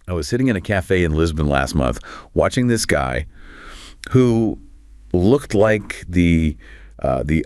I was sitting in a cafe in Lisbon last month watching this guy who looked like the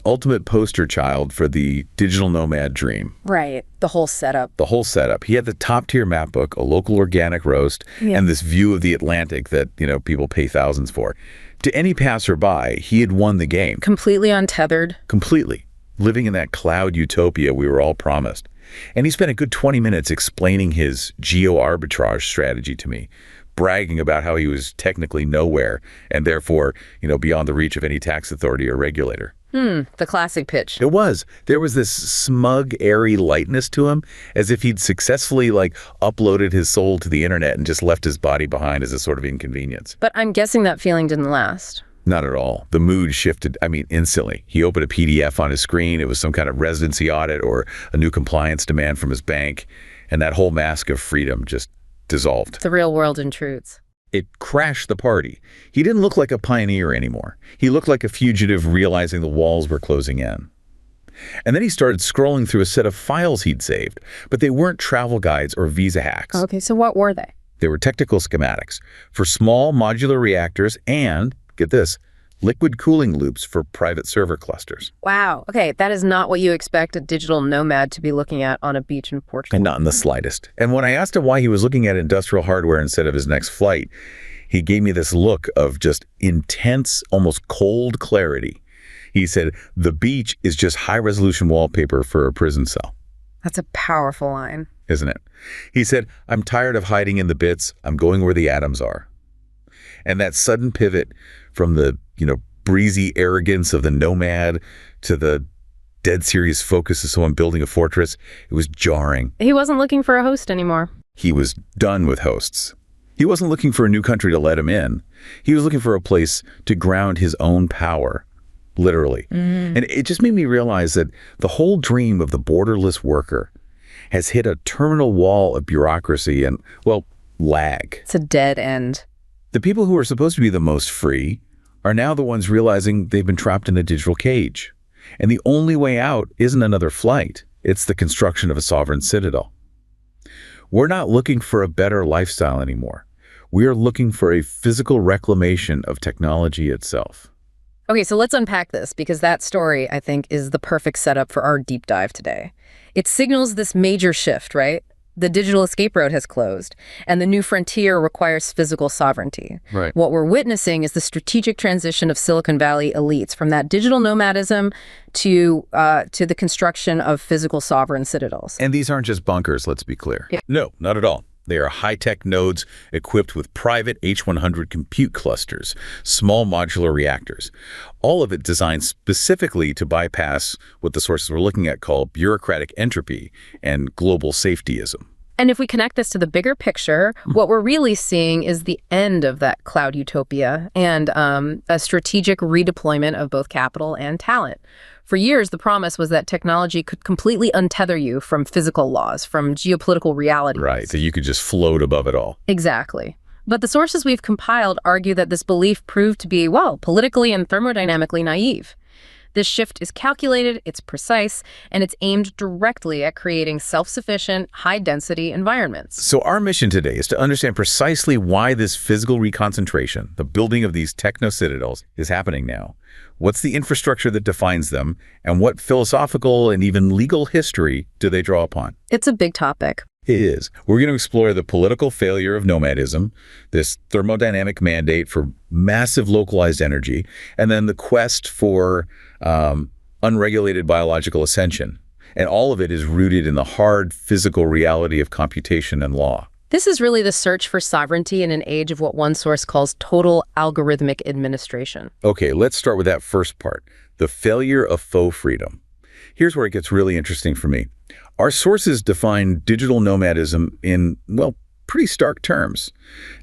ultimate poster child for the digital nomad dream. Right. The whole setup. The whole setup. He had the top-tier map book, a local organic roast, and this view of the Atlantic that, people pay thousands for. To any passerby, he had won the game. Completely untethered. Completely. Living in that cloud utopia we were all promised. And he spent a good 20 minutes explaining his geo-arbitrage strategy to me, bragging about how he was technically nowhere and therefore, beyond the reach of any tax authority or regulator. The classic pitch. It was. There was this smug, airy lightness to him, as if he'd successfully, uploaded his soul to the internet and just left his body behind as a sort of inconvenience. But I'm guessing that feeling didn't last. Not at all. The mood shifted, instantly. He opened a PDF on his screen. It was some kind of residency audit or a new compliance demand from his bank, and that whole mask of freedom just dissolved. The real world intrudes. It crashed the party. He didn't look like a pioneer anymore. He looked like a fugitive realizing the walls were closing in. And then he started scrolling through a set of files he'd saved, but they weren't travel guides or visa hacks. Okay, so what were they? They were technical schematics for small modular reactors and, get this, liquid cooling loops for private server clusters. Wow. Okay, that is not what you expect a digital nomad to be looking at on a beach in Portugal. And not in the slightest. And when I asked him why he was looking at industrial hardware instead of his next flight, he gave me this look of just intense, almost cold clarity. He said, the beach is just high-resolution wallpaper for a prison cell. That's a powerful line. Isn't it? He said, I'm tired of hiding in the bits. I'm going where the atoms are. And that sudden pivot from the, breezy arrogance of the nomad to the dead serious focus of someone building a fortress, it was jarring. He wasn't looking for a host anymore. He was done with hosts. He wasn't looking for a new country to let him in. He was looking for a place to ground his own power, literally. And it just made me realize that the whole dream of the borderless worker has hit a terminal wall of bureaucracy and, lag. It's a dead end. The people who are supposed to be the most free are now the ones realizing they've been trapped in a digital cage. And the only way out isn't another flight. It's the construction of a sovereign citadel. We're not looking for a better lifestyle anymore. We are looking for a physical reclamation of technology itself. Okay, so let's unpack this, because that story, I think, is the perfect setup for our deep dive today. It signals this major shift, right? The digital escape road has closed, and the new frontier requires physical sovereignty. Right. What we're witnessing is the strategic transition of Silicon Valley elites from that digital nomadism to the construction of physical sovereign citadels. And these aren't just bunkers, let's be clear. Yeah. No, not at all. They are high-tech nodes equipped with private H100 compute clusters, small modular reactors. All of it designed specifically to bypass what the sources we're looking at call bureaucratic entropy and global safetyism. And if we connect this to the bigger picture, what we're really seeing is the end of that cloud utopia and a strategic redeployment of both capital and talent. For years, the promise was that technology could completely untether you from physical laws, from geopolitical realities. Right, that you could just float above it all. Exactly. But the sources we've compiled argue that this belief proved to be, politically and thermodynamically naive. This shift is calculated, it's precise, and it's aimed directly at creating self-sufficient, high-density environments. So our mission today is to understand precisely why this physical reconcentration, the building of these techno-citadels, is happening now. What's the infrastructure that defines them, and what philosophical and even legal history do they draw upon? It's a big topic. It is. We're going to explore the political failure of nomadism, this thermodynamic mandate for massive localized energy, and then the quest for unregulated biological ascension. And all of it is rooted in the hard physical reality of computation and law. This is really the search for sovereignty in an age of what one source calls total algorithmic administration. Okay, let's start with that first part, the failure of faux freedom. Here's where it gets really interesting for me. Our sources define digital nomadism in, pretty stark terms.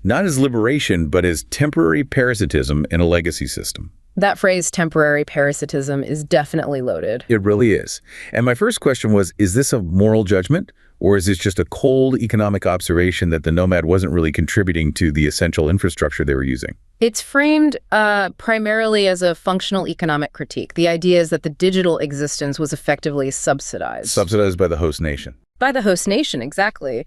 Not as liberation, but as temporary parasitism in a legacy system. That phrase, temporary parasitism, is definitely loaded. It really is. And my first question was, is this a moral judgment? Or is this just a cold economic observation that the nomad wasn't really contributing to the essential infrastructure they were using? It's framed primarily as a functional economic critique. The idea is that the digital existence was effectively subsidized. Subsidized by the host nation. By the host nation, exactly.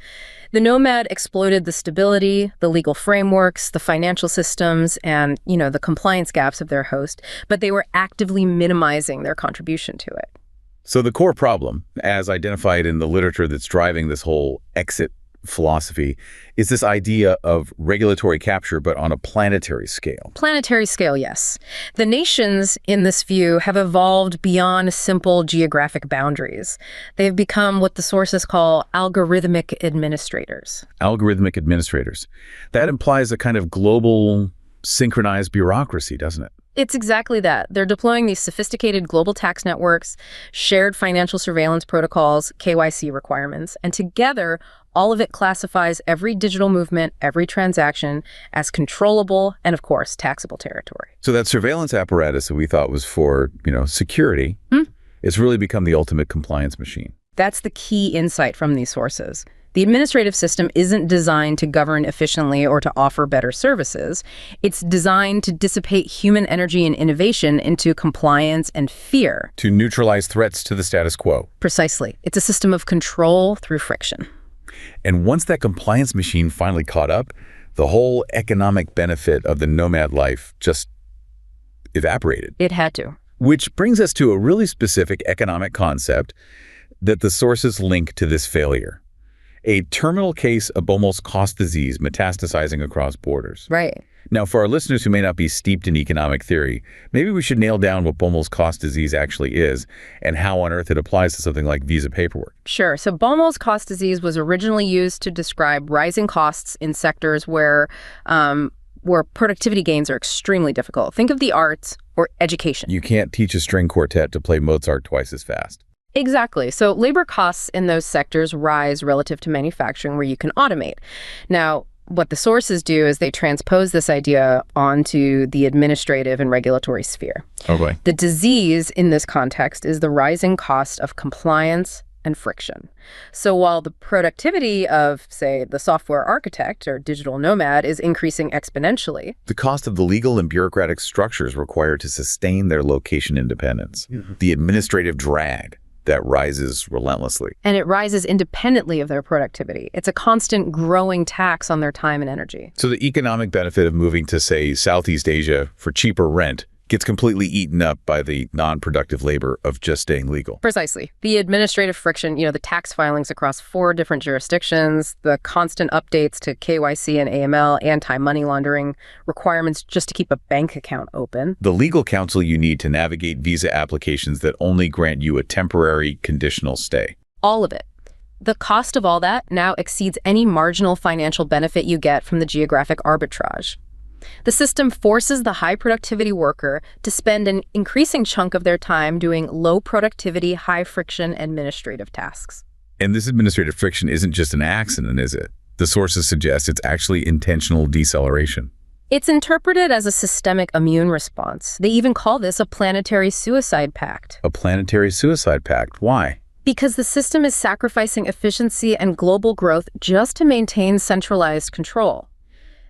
The Nomad exploited the stability, the legal frameworks, the financial systems, and, the compliance gaps of their host, but they were actively minimizing their contribution to it. So the core problem, as identified in the literature that's driving this whole exit philosophy, is this idea of regulatory capture, but on a planetary scale. Planetary scale, yes. The nations, in this view, have evolved beyond simple geographic boundaries. They've become what the sources call algorithmic administrators. Algorithmic administrators. That implies a kind of global, synchronized bureaucracy, doesn't it? It's exactly that. They're deploying these sophisticated global tax networks, shared financial surveillance protocols, KYC requirements, and together, all of it classifies every digital movement, every transaction as controllable and, of course, taxable territory. So that surveillance apparatus that we thought was for, security, it's really become the ultimate compliance machine. That's the key insight from these sources. The administrative system isn't designed to govern efficiently or to offer better services. It's designed to dissipate human energy and innovation into compliance and fear. To neutralize threats to the status quo. Precisely. It's a system of control through friction. And once that compliance machine finally caught up, the whole economic benefit of the nomad life just evaporated. It had to. Which brings us to a really specific economic concept that the sources link to this failure. A terminal case of Bommel's cost disease metastasizing across borders. Right. Now, for our listeners who may not be steeped in economic theory, maybe we should nail down what Bommel's cost disease actually is and how on earth it applies to something like visa paperwork. Sure. So Bommel's cost disease was originally used to describe rising costs in sectors where productivity gains are extremely difficult. Think of the arts or education. You can't teach a string quartet to play Mozart twice as fast. Exactly. So labor costs in those sectors rise relative to manufacturing where you can automate. Now, what the sources do is they transpose this idea onto the administrative and regulatory sphere. Oh boy. The disease in this context is the rising cost of compliance and friction. So while the productivity of, say, the software architect or digital nomad is increasing exponentially, the cost of the legal and bureaucratic structures required to sustain their location independence, the administrative drag, that rises relentlessly. And it rises independently of their productivity. It's a constant growing tax on their time and energy. So the economic benefit of moving to, say, Southeast Asia for cheaper rent gets completely eaten up by the non-productive labor of just staying legal. Precisely. The administrative friction, the tax filings across 4 different jurisdictions, the constant updates to KYC and AML, anti-money laundering requirements just to keep a bank account open. The legal counsel you need to navigate visa applications that only grant you a temporary conditional stay. All of it. The cost of all that now exceeds any marginal financial benefit you get from the geographic arbitrage. The system forces the high-productivity worker to spend an increasing chunk of their time doing low-productivity, high-friction administrative tasks. And this administrative friction isn't just an accident, is it? The sources suggest it's actually intentional deceleration. It's interpreted as a systemic immune response. They even call this a planetary suicide pact. A planetary suicide pact. Why? Because the system is sacrificing efficiency and global growth just to maintain centralized control.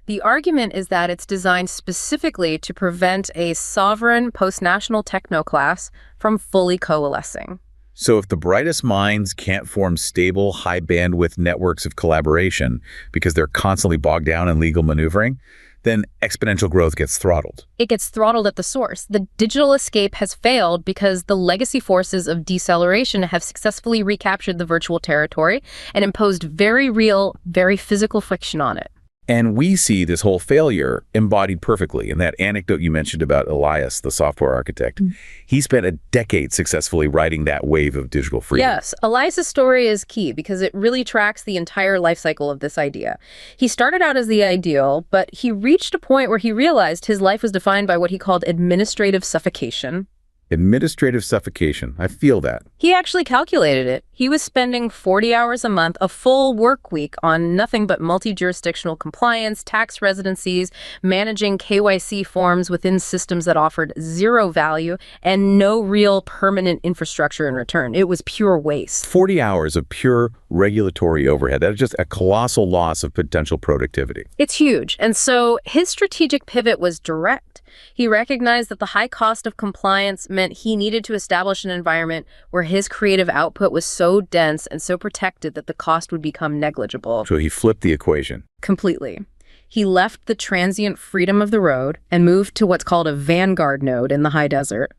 The argument is that it's designed specifically to prevent a sovereign post-national techno-class from fully coalescing. So if the brightest minds can't form stable, high-bandwidth networks of collaboration because they're constantly bogged down in legal maneuvering, then exponential growth gets throttled. It gets throttled at the source. The digital escape has failed because the legacy forces of deceleration have successfully recaptured the virtual territory and imposed very real, very physical friction on it. And we see this whole failure embodied perfectly in that anecdote you mentioned about Elias, the software architect. He spent a decade successfully riding that wave of digital freedom. Yes, Elias's story is key because it really tracks the entire life cycle of this idea. He started out as the ideal, but he reached a point where he realized his life was defined by what he called administrative suffocation. Administrative suffocation. I feel that. He actually calculated it. He was spending 40 hours a month, a full work week, on nothing but multi-jurisdictional compliance, tax residencies, managing KYC forms within systems that offered zero value and no real permanent infrastructure in return. It was pure waste. 40 hours of pure regulatory overhead. That is just a colossal loss of potential productivity. It's huge. And so his strategic pivot was direct. He recognized that the high cost of compliance meant he needed to establish an environment where his creative output was so so dense and so protected that the cost would become negligible. So he flipped the equation. Completely. He left the transient freedom of the road and moved to what's called a vanguard node in the high desert.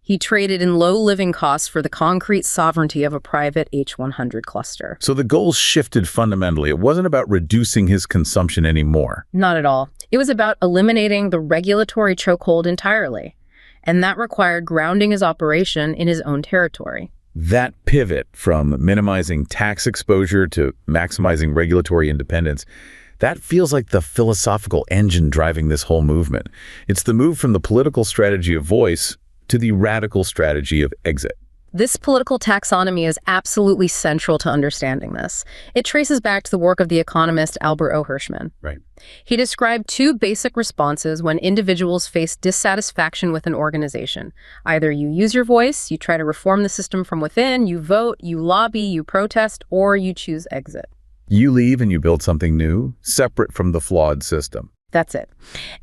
He traded in low living costs for the concrete sovereignty of a private H100 cluster. So the goals shifted fundamentally. It wasn't about reducing his consumption anymore. Not at all. It was about eliminating the regulatory chokehold entirely. And that required grounding his operation in his own territory. That pivot from minimizing tax exposure to maximizing regulatory independence, that feels like the philosophical engine driving this whole movement. It's the move from the political strategy of voice to the radical strategy of exit. This political taxonomy is absolutely central to understanding this. It traces back to the work of the economist Albert O. Hirschman. Right. He described two basic responses when individuals face dissatisfaction with an organization. Either you use your voice, you try to reform the system from within, you vote, you lobby, you protest, or you choose exit. You leave and you build something new, separate from the flawed system. That's it.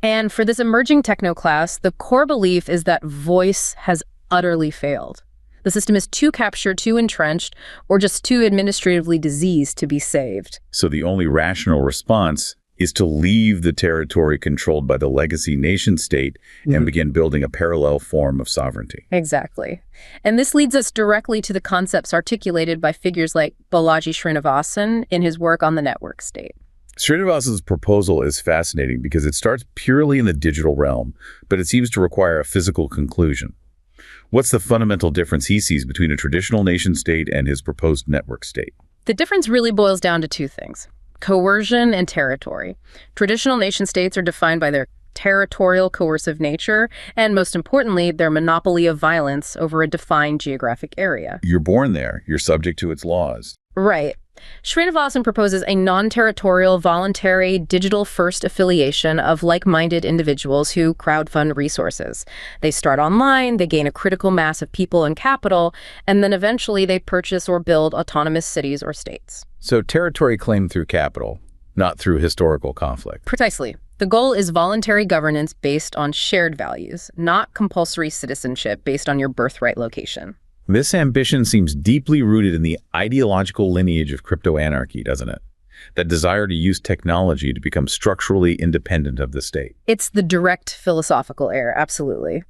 And for this emerging techno class, the core belief is that voice has utterly failed. The system is too captured, too entrenched, or just too administratively diseased to be saved. So the only rational response is to leave the territory controlled by the legacy nation-state and begin building a parallel form of sovereignty. Exactly. And this leads us directly to the concepts articulated by figures like Balaji Srinivasan in his work on the network state. Srinivasan's proposal is fascinating because it starts purely in the digital realm, but it seems to require a physical conclusion. What's the fundamental difference he sees between a traditional nation-state and his proposed network state? The difference really boils down to two things: coercion and territory. Traditional nation-states are defined by their territorial coercive nature, and most importantly, their monopoly of violence over a defined geographic area. You're born there. You're subject to its laws. Right. Srinivasan proposes a non-territorial, voluntary, digital-first affiliation of like-minded individuals who crowdfund resources. They start online, they gain a critical mass of people and capital, and then eventually they purchase or build autonomous cities or states. So territory claimed through capital, not through historical conflict. Precisely. The goal is voluntary governance based on shared values, not compulsory citizenship based on your birthright location. This ambition seems deeply rooted in the ideological lineage of crypto-anarchy, doesn't it? That desire to use technology to become structurally independent of the state. It's the direct philosophical error, absolutely.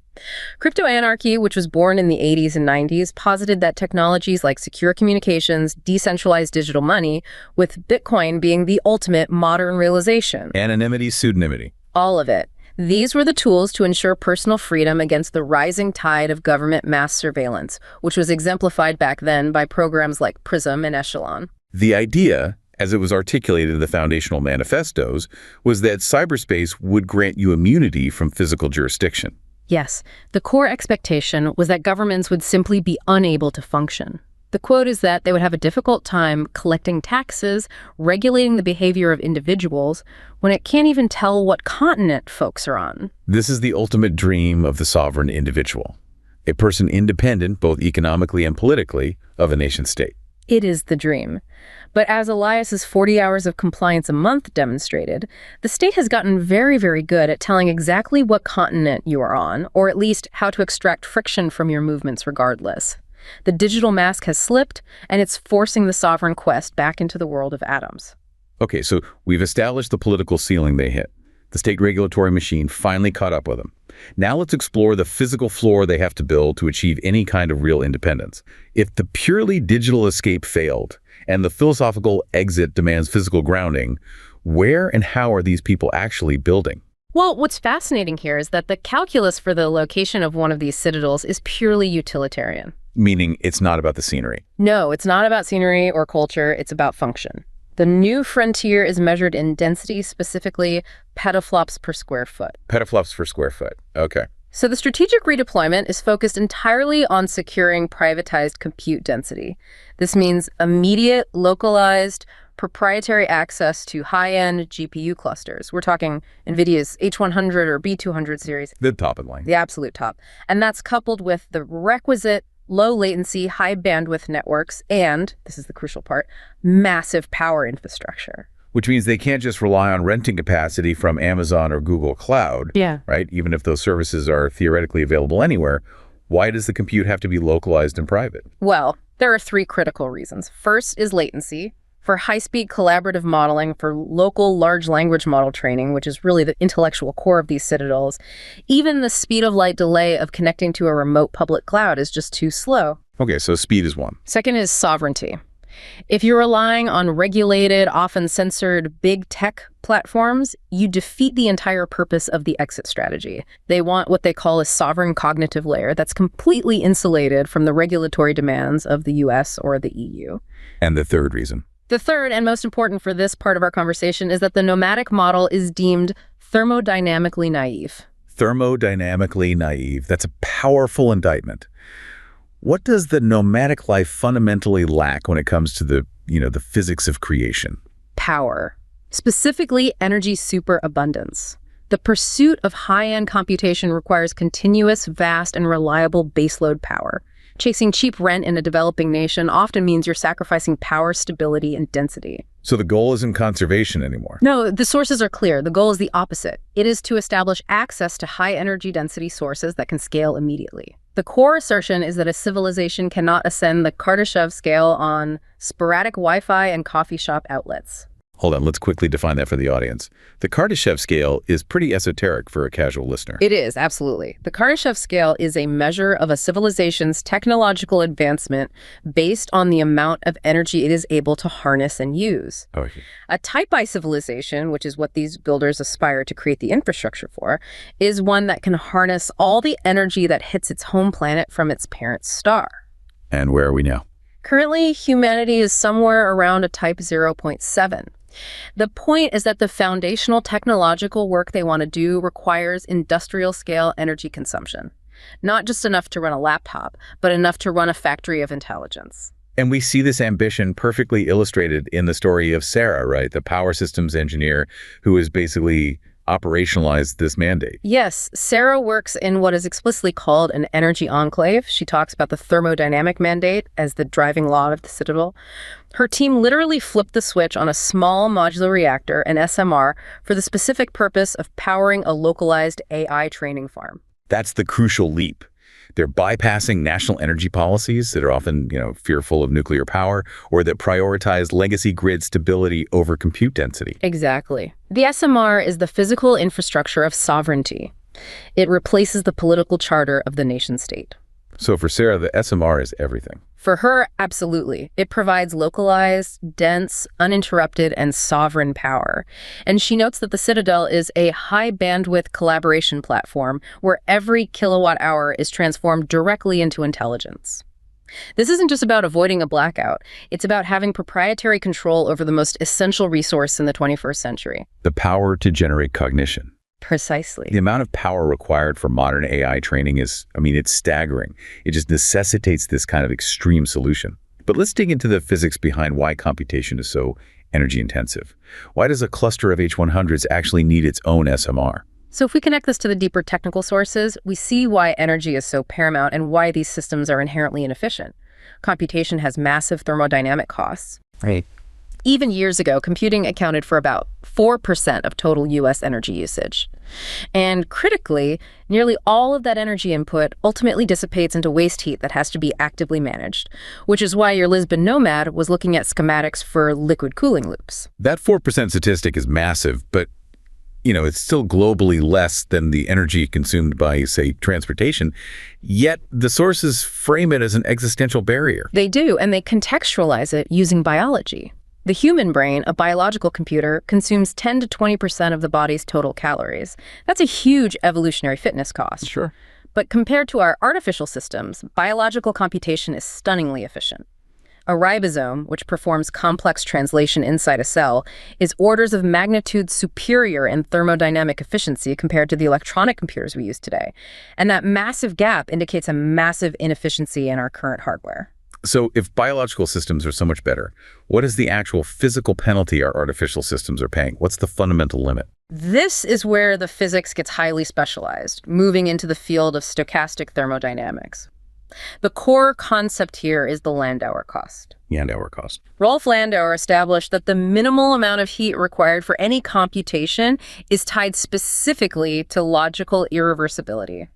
Crypto-anarchy, which was born in the 80s and 90s, posited that technologies like secure communications, decentralized digital money, with Bitcoin being the ultimate modern realization. Anonymity, pseudonymity. All of it. These were the tools to ensure personal freedom against the rising tide of government mass surveillance, which was exemplified back then by programs like PRISM and Echelon. The idea, as it was articulated in the foundational manifestos, was that cyberspace would grant you immunity from physical jurisdiction. Yes, the core expectation was that governments would simply be unable to function. The quote is that they would have a difficult time collecting taxes, regulating the behavior of individuals, when it can't even tell what continent folks are on. This is the ultimate dream of the sovereign individual, a person independent, both economically and politically, of a nation-state. It is the dream. But as Elias's 40 hours of compliance a month demonstrated, the state has gotten very, very good at telling exactly what continent you are on, or at least how to extract friction from your movements regardless. The digital mask has slipped, and it's forcing the sovereign quest back into the world of atoms. Okay, so we've established the political ceiling they hit. The state regulatory machine finally caught up with them. Now let's explore the physical floor they have to build to achieve any kind of real independence. If the purely digital escape failed, and the philosophical exit demands physical grounding, where and how are these people actually building? Well, what's fascinating here is that the calculus for the location of one of these citadels is purely utilitarian. Meaning it's not about the scenery. No, it's not about scenery or culture, it's about function. The new frontier is measured in density, specifically petaflops per square foot. Petaflops per square foot. Okay. So the strategic redeployment is focused entirely on securing privatized compute density. This means immediate, localized, proprietary access to high-end GPU clusters. We're talking NVIDIA's H100 or B200 series. The top of the line. The absolute top. And that's coupled with the requisite low latency, high bandwidth networks, and, this is the crucial part, massive power infrastructure. Which means they can't just rely on renting capacity from Amazon or Google Cloud, Yeah. right? Even if those services are theoretically available anywhere, why does the compute have to be localized and private? Well, There are three critical reasons. First is latency. For high-speed collaborative modeling, for local large language model training, which is really the intellectual core of these citadels, even the speed of light delay of connecting to a remote public cloud is just too slow. Okay, so speed is one. Second is sovereignty. If you're relying on regulated, often censored big tech platforms, you defeat the entire purpose of the exit strategy. They want what they call a sovereign cognitive layer that's completely insulated from the regulatory demands of the US or the EU. And the third reason? The third, and most important for this part of our conversation, is that the nomadic model is deemed thermodynamically naive. Thermodynamically naive. That's a powerful indictment. What does the nomadic life fundamentally lack when it comes to the physics of creation? Power. Specifically, energy superabundance. The pursuit of high-end computation requires continuous, vast, and reliable baseload power. Chasing cheap rent in a developing nation often means you're sacrificing power, stability, and density. So the goal isn't conservation anymore? No, the sources are clear. The goal is the opposite. It is to establish access to high energy density sources that can scale immediately. The core assertion is that a civilization cannot ascend the Kardashev scale on sporadic Wi-Fi and coffee shop outlets. Hold on, let's quickly define that for the audience. The Kardashev scale is pretty esoteric for a casual listener. It is, absolutely. The Kardashev scale is a measure of a civilization's technological advancement based on the amount of energy it is able to harness and use. Okay. A Type I civilization, which is what these builders aspire to create the infrastructure for, is one that can harness all the energy that hits its home planet from its parent star. And where are we now? Currently, humanity is somewhere around a Type 0.7. The point is that the foundational technological work they want to do requires industrial-scale energy consumption. Not just enough to run a laptop, but enough to run a factory of intelligence. And we see this ambition perfectly illustrated in the story of Sarah, right? The power systems engineer who has basically operationalized this mandate. Yes, Sarah works in what is explicitly called an energy enclave. She talks about the thermodynamic mandate as the driving law of the Citadel. Her team literally flipped the switch on a small modular reactor, an SMR, for the specific purpose of powering a localized AI training farm. That's the crucial leap. They're bypassing national energy policies that are often, fearful of nuclear power or that prioritize legacy grid stability over compute density. Exactly. The SMR is the physical infrastructure of sovereignty. It replaces the political charter of the nation-state. So for Sarah, the SMR is everything. For her, absolutely. It provides localized, dense, uninterrupted, and sovereign power. And she notes that the Citadel is a high-bandwidth collaboration platform where every kilowatt-hour is transformed directly into intelligence. This isn't just about avoiding a blackout. It's about having proprietary control over the most essential resource in the 21st century. The power to generate cognition. Precisely. The amount of power required for modern AI training is, it's staggering. It just necessitates this kind of extreme solution. But let's dig into the physics behind why computation is so energy intensive. Why does a cluster of H100s actually need its own SMR? So if we connect this to the deeper technical sources, we see why energy is so paramount and why these systems are inherently inefficient. Computation has massive thermodynamic costs. Right. Even years ago, computing accounted for about 4% of total U.S. energy usage. And critically, nearly all of that energy input ultimately dissipates into waste heat that has to be actively managed, which is why your Lisbon Nomad was looking at schematics for liquid cooling loops. That 4% statistic is massive, but it's still globally less than the energy consumed by, say, transportation. Yet the sources frame it as an existential barrier. They do, and they contextualize it using biology. The human brain, a biological computer, consumes 10 to 20% of the body's total calories. That's a huge evolutionary fitness cost. Sure. But compared to our artificial systems, biological computation is stunningly efficient. A ribosome, which performs complex translation inside a cell, is orders of magnitude superior in thermodynamic efficiency compared to the electronic computers we use today. And that massive gap indicates a massive inefficiency in our current hardware. So if biological systems are so much better, what is the actual physical penalty our artificial systems are paying? What's the fundamental limit? This is where the physics gets highly specialized, moving into the field of stochastic thermodynamics. The core concept here is the Landauer cost. Landauer cost. Rolf Landauer established that the minimal amount of heat required for any computation is tied specifically to logical irreversibility.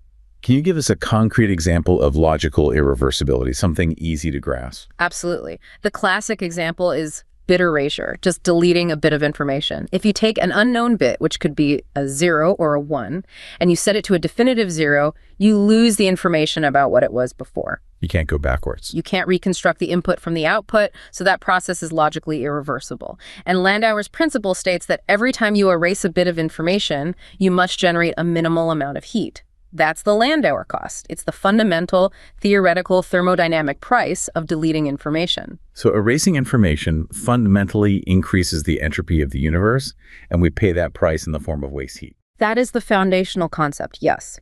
Can you give us a concrete example of logical irreversibility, something easy to grasp? Absolutely. The classic example is bit erasure, just deleting a bit of information. If you take an unknown bit, which could be a 0 or a 1, and you set it to a definitive 0, you lose the information about what it was before. You can't go backwards. You can't reconstruct the input from the output, so that process is logically irreversible. And Landauer's principle states that every time you erase a bit of information, you must generate a minimal amount of heat. That's the Landauer cost. It's the fundamental, theoretical, thermodynamic price of deleting information. So erasing information fundamentally increases the entropy of the universe, and we pay that price in the form of waste heat. That is the foundational concept, yes.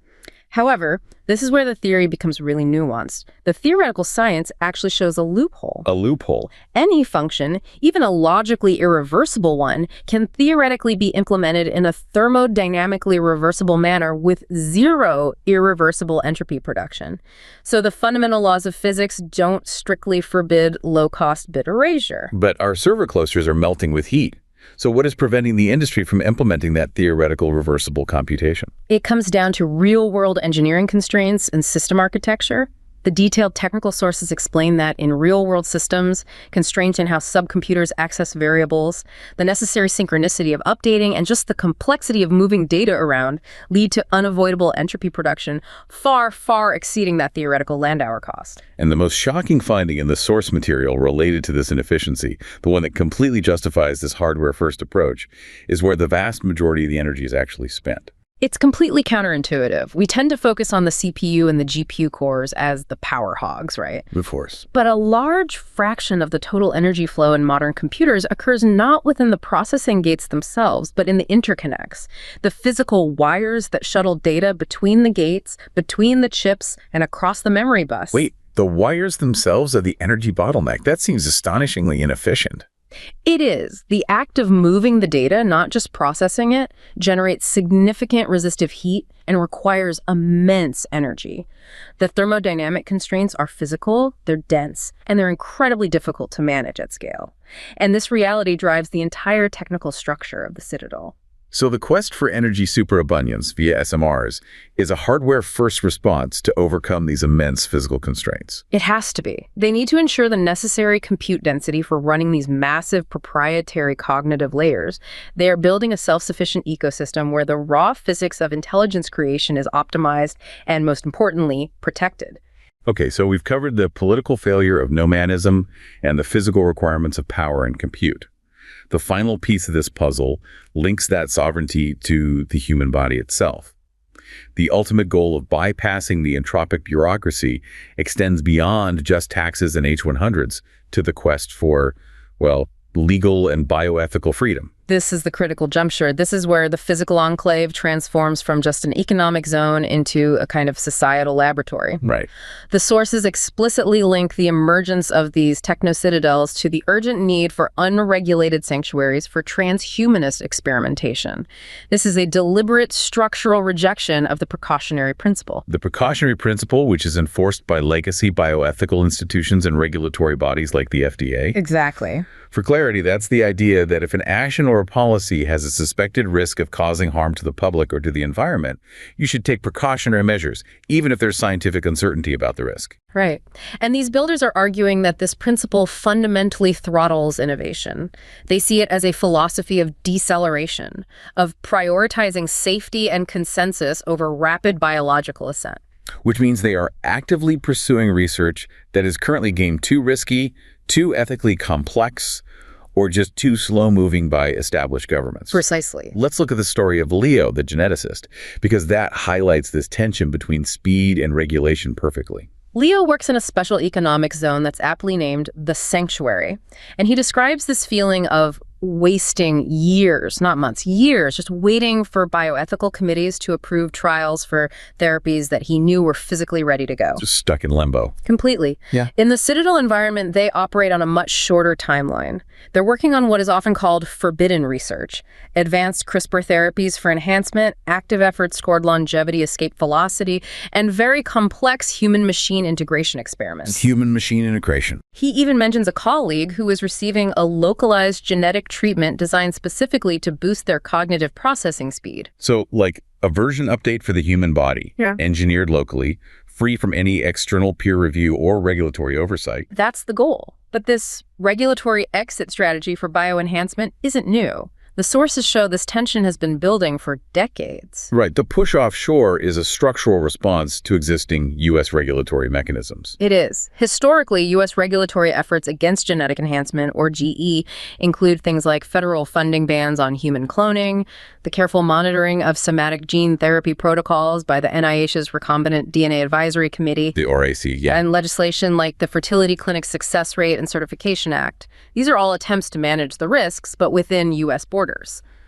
However, this is where the theory becomes really nuanced. The theoretical science actually shows a loophole. A loophole? Any function, even a logically irreversible one, can theoretically be implemented in a thermodynamically reversible manner with 0 irreversible entropy production. So the fundamental laws of physics don't strictly forbid low-cost bit erasure. But our server clusters are melting with heat. So what is preventing the industry from implementing that theoretical reversible computation? It comes down to real-world engineering constraints and system architecture. The detailed technical sources explain that in real-world systems, constraints in how subcomputers access variables, the necessary synchronicity of updating, and just the complexity of moving data around lead to unavoidable entropy production far, far exceeding that theoretical Landauer cost. And the most shocking finding in the source material related to this inefficiency, the one that completely justifies this hardware-first approach, is where the vast majority of the energy is actually spent. It's completely counterintuitive. We tend to focus on the CPU and the GPU cores as the power hogs, right? Of course. But a large fraction of the total energy flow in modern computers occurs not within the processing gates themselves, but in the interconnects, the physical wires that shuttle data between the gates, between the chips, and across the memory bus. Wait, the wires themselves are the energy bottleneck. That seems astonishingly inefficient. It is. The act of moving the data, not just processing it, generates significant resistive heat and requires immense energy. The thermodynamic constraints are physical, they're dense, and they're incredibly difficult to manage at scale. And this reality drives the entire technical structure of the Citadel. So the quest for energy superabundance via SMRs is a hardware-first response to overcome these immense physical constraints. It has to be. They need to ensure the necessary compute density for running these massive proprietary cognitive layers. They are building a self-sufficient ecosystem where the raw physics of intelligence creation is optimized and, most importantly, protected. Okay, so we've covered the political failure of nomadism and the physical requirements of power and compute. The final piece of this puzzle links that sovereignty to the human body itself. The ultimate goal of bypassing the entropic bureaucracy extends beyond just taxes and H-100s to the quest for, well, legal and bioethical freedom. This is the critical juncture. This is where the physical enclave transforms from just an economic zone into a kind of societal laboratory. Right. The sources explicitly link the emergence of these techno-citadels to the urgent need for unregulated sanctuaries for transhumanist experimentation. This is a deliberate structural rejection of the precautionary principle. The precautionary principle, which is enforced by legacy bioethical institutions and regulatory bodies like the FDA. Exactly. For clarity, that's the idea that if an action or a policy has a suspected risk of causing harm to the public or to the environment, you should take precautionary measures, even if there's scientific uncertainty about the risk. Right. And these builders are arguing that this principle fundamentally throttles innovation. They see it as a philosophy of deceleration, of prioritizing safety and consensus over rapid biological ascent. Which means they are actively pursuing research that is currently deemed too risky, too ethically complex, or just too slow-moving by established governments. Precisely. Let's look at the story of Leo, the geneticist, because that highlights this tension between speed and regulation perfectly. Leo works in a special economic zone that's aptly named the sanctuary, and he describes this feeling of wasting years, not months, years, just waiting for bioethical committees to approve trials for therapies that he knew were physically ready to go. Just stuck in limbo. Completely. Yeah. In the Citadel environment, they operate on a much shorter timeline. They're working on what is often called forbidden research, advanced CRISPR therapies for enhancement, active efforts toward longevity, escape velocity, and very complex human-machine integration experiments. Human-machine integration. He even mentions a colleague who is receiving a localized genetic treatment designed specifically to boost their cognitive processing speed. So, like A version update for the human body, engineered locally, free from any external peer review or regulatory oversight. That's the goal. But this regulatory exit strategy for bioenhancement isn't new. The sources show this tension has been building for decades. Right. The push offshore is a structural response to existing U.S. regulatory mechanisms. It is. Historically, U.S. regulatory efforts against genetic enhancement, or GE, include things like federal funding bans on human cloning, the careful monitoring of somatic gene therapy protocols by the NIH's Recombinant DNA Advisory Committee. The RAC, yeah. And legislation like the Fertility Clinic Success Rate and Certification Act. These are all attempts to manage the risks, but within U.S. borders.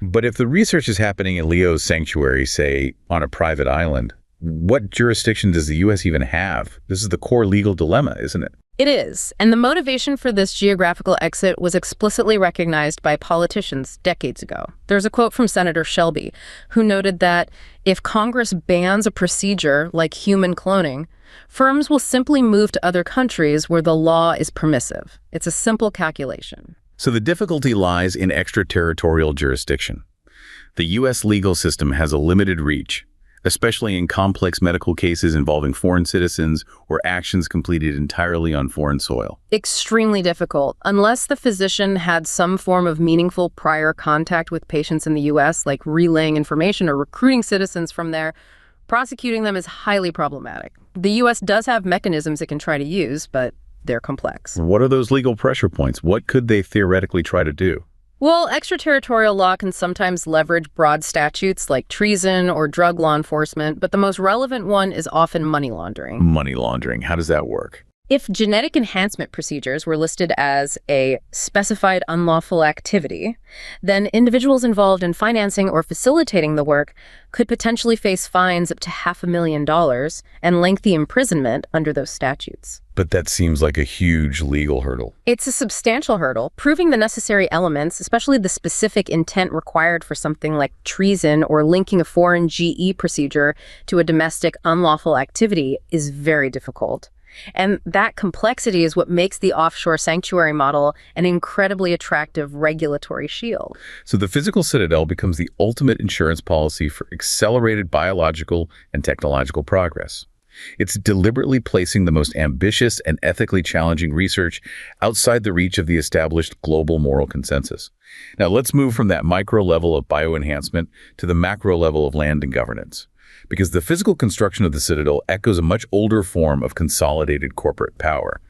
But if the research is happening in Leo's sanctuary, say, on a private island, what jurisdiction does the U.S. even have? This is the core legal dilemma, isn't it? It is. And the motivation for this geographical exit was explicitly recognized by politicians decades ago. There's a quote from Senator Shelby, who noted that if Congress bans a procedure like human cloning, firms will simply move to other countries where the law is permissive. It's a simple calculation. So the difficulty lies in extraterritorial jurisdiction. The U.S. legal system has a limited reach, especially in complex medical cases involving foreign citizens or actions completed entirely on foreign soil. Extremely difficult. Unless the physician had some form of meaningful prior contact with patients in the U.S., like relaying information or recruiting citizens from there, prosecuting them is highly problematic. The U.S. does have mechanisms it can try to use, but they're complex. What are those legal pressure points? What could they theoretically try to do? Well, extraterritorial law can sometimes leverage broad statutes like treason or drug law enforcement, but the most relevant one is often money laundering. Money laundering. How does that work? If genetic enhancement procedures were listed as a specified unlawful activity, then individuals involved in financing or facilitating the work could potentially face fines up to $500,000 and lengthy imprisonment under those statutes. But that seems like a huge legal hurdle. It's a substantial hurdle. Proving the necessary elements, especially the specific intent required for something like treason or linking a foreign GE procedure to a domestic unlawful activity, is very difficult. And that complexity is what makes the offshore sanctuary model an incredibly attractive regulatory shield. So the physical citadel becomes the ultimate insurance policy for accelerated biological and technological progress. It's deliberately placing the most ambitious and ethically challenging research outside the reach of the established global moral consensus. Now let's move from that micro level of bioenhancement to the macro level of land and governance, because the physical construction of the citadel echoes a much older form of consolidated corporate power,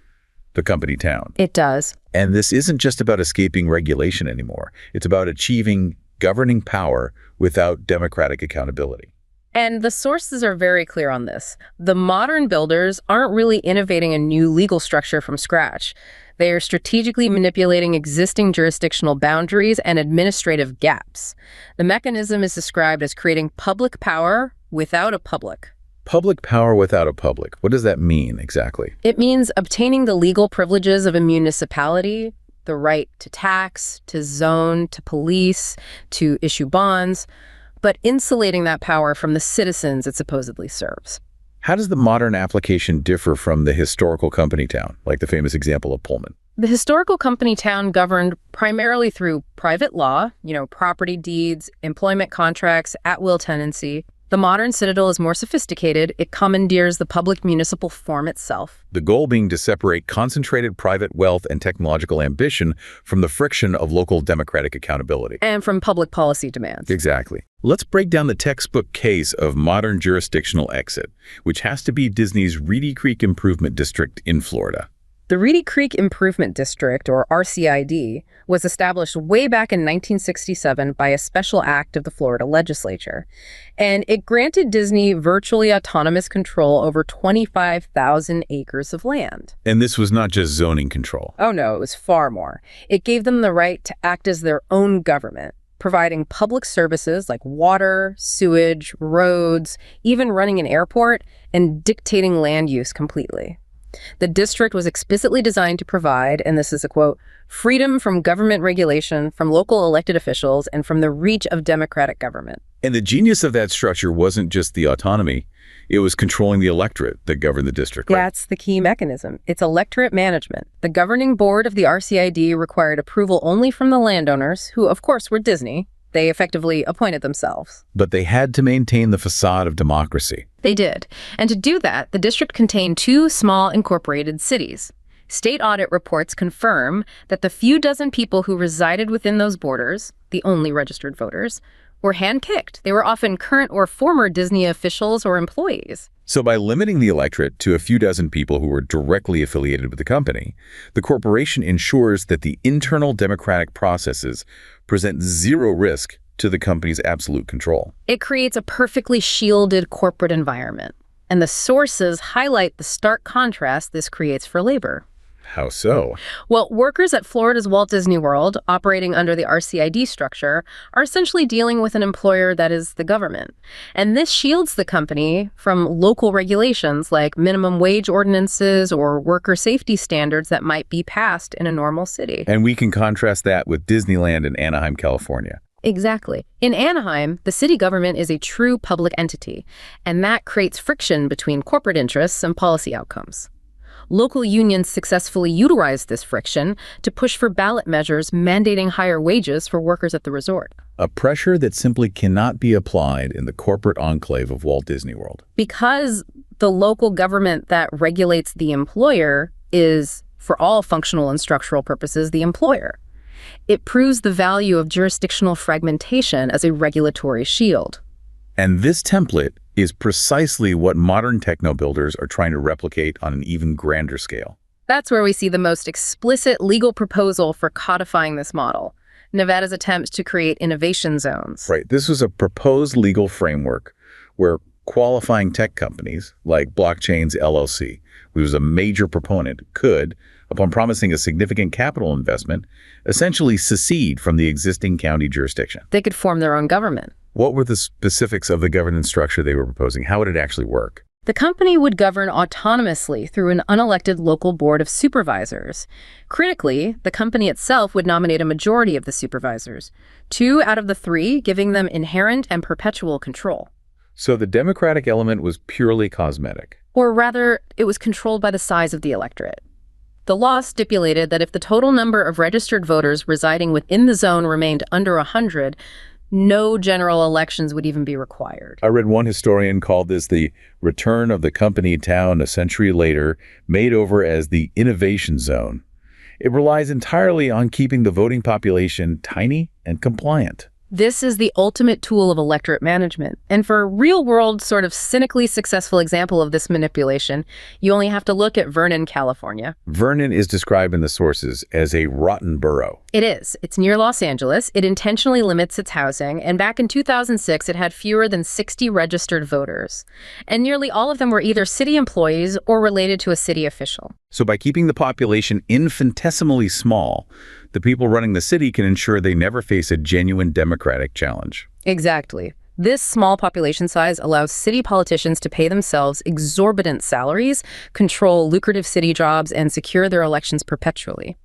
the company town. It does. And this isn't just about escaping regulation anymore. It's about achieving governing power without democratic accountability. And the sources are very clear on this. The modern builders aren't really innovating a new legal structure from scratch. They are strategically manipulating existing jurisdictional boundaries and administrative gaps. The mechanism is described as creating public power without a public. Public power without a public. What does that mean exactly? It means obtaining the legal privileges of a municipality, the right to tax, to zone, to police, to issue bonds, but insulating that power from the citizens it supposedly serves. How does the modern application differ from the historical company town, like the famous example of Pullman? The historical company town governed primarily through private law, property deeds, employment contracts, at-will tenancy. The modern citadel is more sophisticated. It commandeers the public municipal form itself. The goal being to separate concentrated private wealth and technological ambition from the friction of local democratic accountability. And from public policy demands. Exactly. Let's break down the textbook case of modern jurisdictional exit, which has to be Disney's Reedy Creek Improvement District in Florida. The Reedy Creek Improvement District, or RCID, was established way back in 1967 by a special act of the Florida legislature. And it granted Disney virtually autonomous control over 25,000 acres of land. And this was not just zoning control. Oh no, it was far more. It gave them the right to act as their own government, providing public services like water, sewage, roads, even running an airport, and dictating land use completely. The district was explicitly designed to provide, and this is a quote, freedom from government regulation, from local elected officials, and from the reach of democratic government. And the genius of that structure wasn't just the autonomy. It was controlling the electorate that governed the district. Right? That's the key mechanism. It's electorate management. The governing board of the RCID required approval only from the landowners, who of course were Disney, They effectively appointed themselves. But they had to maintain the facade of democracy. They did. And to do that, the district contained 2 small incorporated cities. State audit reports confirm that the few dozen people who resided within those borders, the only registered voters, were hand-picked. They were often current or former Disney officials or employees. So by limiting the electorate to a few dozen people who were directly affiliated with the company, the corporation ensures that the internal democratic processes present zero risk to the company's absolute control. It creates a perfectly shielded corporate environment. And the sources highlight the stark contrast this creates for labor. How so? Well, workers at Florida's Walt Disney World, operating under the RCID structure, are essentially dealing with an employer that is the government. And this shields the company from local regulations like minimum wage ordinances or worker safety standards that might be passed in a normal city. And we can contrast that with Disneyland in Anaheim, California. Exactly. In Anaheim, the city government is a true public entity, and that creates friction between corporate interests and policy outcomes. Local unions successfully utilized this friction to push for ballot measures mandating higher wages for workers at the resort. A pressure that simply cannot be applied in the corporate enclave of Walt Disney World. Because the local government that regulates the employer is, for all functional and structural purposes, the employer. It proves the value of jurisdictional fragmentation as a regulatory shield. And this template is precisely what modern techno-builders are trying to replicate on an even grander scale. That's where we see the most explicit legal proposal for codifying this model, Nevada's attempt to create innovation zones. Right. This was a proposed legal framework where qualifying tech companies like Blockchain's LLC, who was a major proponent, could, upon promising a significant capital investment, essentially secede from the existing county jurisdiction. They could form their own government. What were the specifics of the governance structure they were proposing? How would it actually work? The company would govern autonomously through an unelected local board of supervisors. Critically, the company itself would nominate a majority of the supervisors, 2 out of the 3 giving them inherent and perpetual control. So the democratic element was purely cosmetic. Or rather, it was controlled by the size of the electorate. The law stipulated that if the total number of registered voters residing within the zone remained under 100, no general elections would even be required. I read one historian called this the return of the company town a century later, made over as the innovation zone. It relies entirely on keeping the voting population tiny and compliant. This is the ultimate tool of electorate management. And for a real-world, sort of cynically successful example of this manipulation, you only have to look at Vernon, California. Vernon is described in the sources as a rotten borough. It is. It's near Los Angeles. It intentionally limits its housing, and back in 2006, it had fewer than 60 registered voters. And nearly all of them were either city employees or related to a city official. So by keeping the population infinitesimally small, the people running the city can ensure they never face a genuine democratic challenge. Exactly. This small population size allows city politicians to pay themselves exorbitant salaries, control lucrative city jobs, and secure their elections perpetually.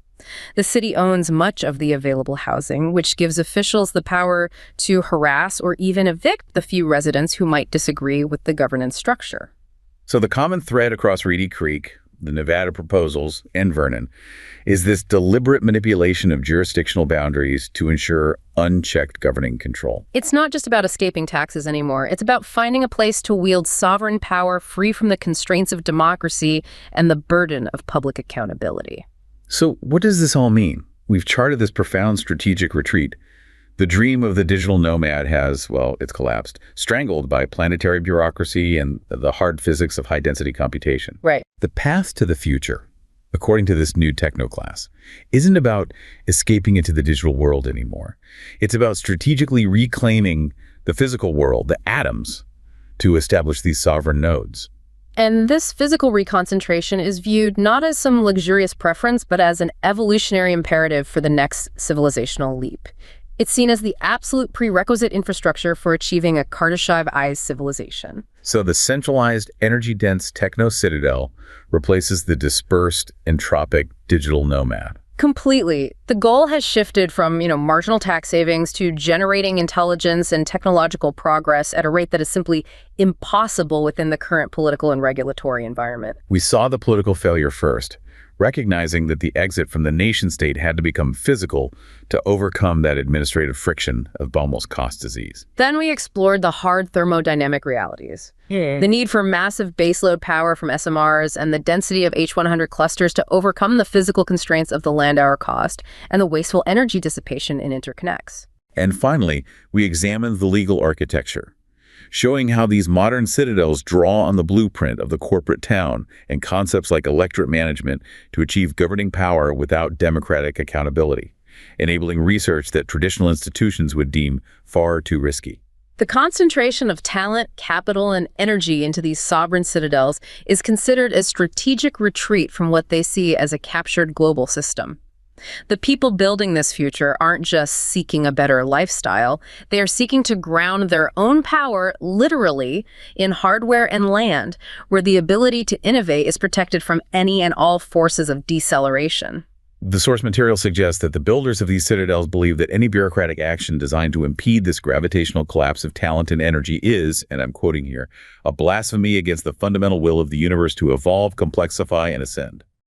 The city owns much of the available housing, which gives officials the power to harass or even evict the few residents who might disagree with the governance structure. So the common thread across Reedy Creek, the Nevada proposals, and Vernon, is this deliberate manipulation of jurisdictional boundaries to ensure unchecked governing control. It's not just about escaping taxes anymore. It's about finding a place to wield sovereign power free from the constraints of democracy and the burden of public accountability. So what does this all mean? We've charted this profound strategic retreat. The dream of the digital nomad has, well, it's collapsed, strangled by planetary bureaucracy and the hard physics of high-density computation. Right. The path to the future, according to this new techno class, isn't about escaping into the digital world anymore. It's about strategically reclaiming the physical world, the atoms, to establish these sovereign nodes. And this physical reconcentration is viewed not as some luxurious preference, but as an evolutionary imperative for the next civilizational leap. It's seen as the absolute prerequisite infrastructure for achieving a Kardashev-ized civilization. So the centralized, energy-dense techno-citadel replaces the dispersed, entropic digital nomad. Completely. The goal has shifted from, marginal tax savings to generating intelligence and technological progress at a rate that is simply impossible within the current political and regulatory environment. We saw the political failure first. recognizing that the exit from the nation-state had to become physical to overcome that administrative friction of Bommel's cost disease. Then we explored the hard thermodynamic realities. The need for massive baseload power from SMRs and the density of H100 clusters to overcome the physical constraints of the Landauer cost and the wasteful energy dissipation in interconnects. And finally, we examined the legal architecture, showing how these modern citadels draw on the blueprint of the corporate town and concepts like electorate management to achieve governing power without democratic accountability, enabling research that traditional institutions would deem far too risky. The concentration of talent, capital, and energy into these sovereign citadels is considered a strategic retreat from what they see as a captured global system. The people building this future aren't just seeking a better lifestyle, they are seeking to ground their own power, literally, in hardware and land, where the ability to innovate is protected from any and all forces of deceleration. The source material suggests that the builders of these citadels believe that any bureaucratic action designed to impede this gravitational collapse of talent and energy is, and I'm quoting here, a blasphemy against the fundamental will of the universe to evolve, complexify, and ascend.